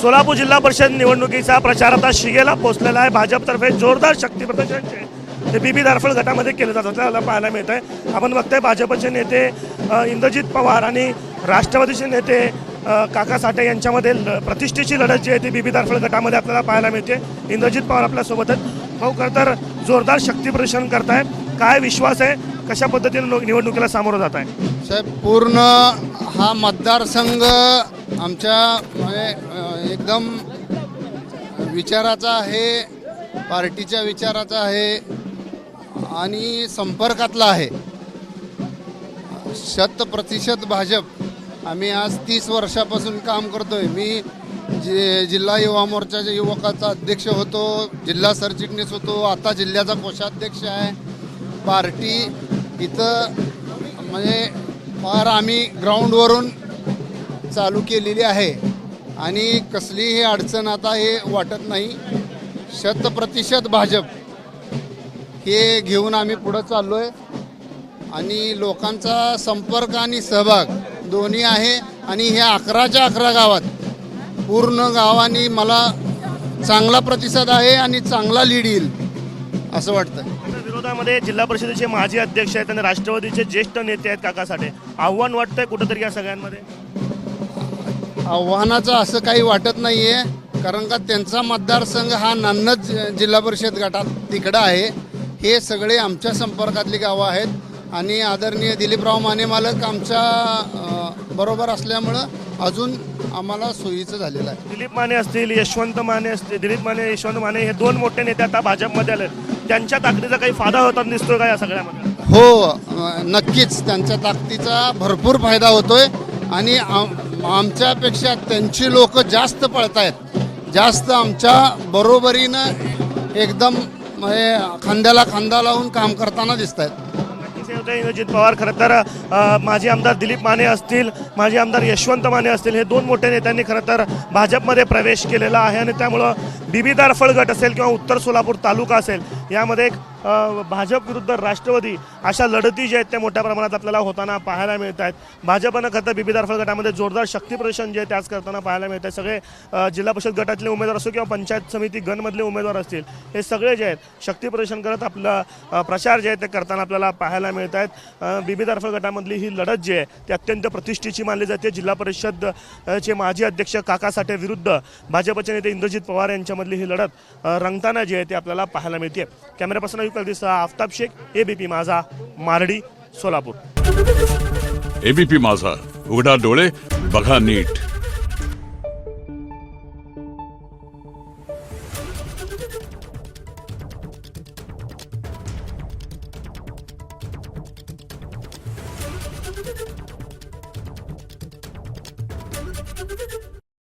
सोलापूर जिल्हा परिषद निवडणुकीचा प्रचार आता शिगेला पोहोचलेला आहे। भाजपतर्फे जोरदार शक्तीप्रदर्शन हे बीबी दारफळ गटामध्ये केलं जात असल्याला पाहायला मिळत आहे। आपण बघतोय भाजपचे नेते इंद्रजित पवार आणि राष्ट्रवादीचे नेते काका साठे यांच्यामध्ये प्रतिष्ठेची लढत जी आहे ती बीबी दारफळ गटामध्ये आपल्याला पाहायला मिळते। इंद्रजित पवार आपल्यासोबत आहेत। भाऊ खरं तर जोरदार शक्तीप्रदर्शन करताय, काय विश्वास आहे, कशा पद्धतीने निवडणुकीला सामोरं जात आहे? साहेब, पूर्ण हा मतदारसंघ आमच्या म्हणजे एकदम विचाराचा आहे, पार्टीच्या विचाराचा आहे आणि संपर्कातला आहे। 100% भाजप। आम्ही आज 30 वर्षापासून काम करतोय। मी जिल्हा युवा मोर्चाच्या युवकाचा अध्यक्ष होतो, जिल्हा सरचिटणीस होतो, आता जिल्ह्याचा कोषाध्यक्ष आहे। पार्टी इथं म्हणजे फार आम्ही ग्राउंडवरून चालू केलेली आहे आणि कसलीही अडचण आता हे वाटत नाही। 100% भाजप हे घेऊन आम्ही पुढं चाललो आहे आणि लोकांचा संपर्क आणि सहभाग दोन्ही आहे आणि ह्या 11च्या 11 गावात पूर्ण गावांनी मला चांगला प्रतिसाद आहे आणि चांगला लीड येईल असं वाटतं। विरोधामध्ये जिल्हा परिषदेचे माजी अध्यक्ष आहेत आणि राष्ट्रवादीचे ज्येष्ठ नेते आहेत काका साठे। आव्हान वाटतंय कुठंतरी या सगळ्यांमध्ये? आव्हानाचं असं काही वाटत नाही आहे, कारण का त्यांचा मतदारसंघ हा नान्नज जिल्हा परिषद गटात तिकडं आहे। हे सगळे आमच्या संपर्कातली गावं आहेत आणि आदरणीय दिलीपराव माने मालक आमच्या बरोबर असल्यामुळं अजून आम्हाला सोयीचं झालेलं आहे। दिलीप माने असतील, यशवंत माने असतील, दिलीप माने, यशवंत माने हे दोन मोठे नेते आता भाजपमध्ये आले, त्यांच्या ताकदीचा काही फायदा होताना दिसतोय का या सगळ्यामध्ये? हो, नक्कीच त्यांच्या ताकदीचा भरपूर फायदा होतोय आणि आमच्यापेक्षा त्यांची लोक जास्त पळत आहेत, जास्त आमच्या बरोबरीनं एकदम खांद्याला खांदा लावून काम करताना दिसत आहेत। इंद्रजित पवार खरं तर माजी आमदार दिलीप माने असतील, माजी आमदार यशवंत माने असतील, हे दोन मोठे नेत्यांनी खरं तर भाजपमध्ये प्रवेश केलेला आहे आणि त्यामुळं बीबी दारफळ गट असेल किंवा उत्तर सोलापूर तालुका असेल यामध्ये एक भाजप विरुद्ध राष्ट्रवादी अशा लढती ज्या आहेत त्या मोठ्या प्रमाणात आपल्याला होताना पाहायला मिळत आहेत। भाजपनं खरं तर बीबी दारफळ गटामध्ये जोरदार शक्तीप्रदर्शन जे आहे त्याच करताना पाहायला मिळत आहे। सगळे जिल्हा परिषद गटातले उमेदवार असो किंवा पंचायत समिती गणमधले उमेदवार असतील, हे सगळे जे आहेत शक्तीप्रदर्शन करत आपला प्रचार जे आहे ते करताना आपल्याला पाहायला मिळत आहेत। बीबी दारफळ गटामधली ही लढत जी आहे ती अत्यंत प्रतिष्ठेची मानली जाते। जिल्हा परिषद चे माजी अध्यक्ष काका साठे विरुद्ध भाजपचे नेते इंद्रजित पवार यांच्यामधली ही लढत रंगताना जी आहे ती आपल्याला पाहायला मिळते। कॅमेरापासून आफताब शेख, एबीपी माझा, मारडी, सोलापूर। एबीपी माझा, उघडा डोळे बघा नीट।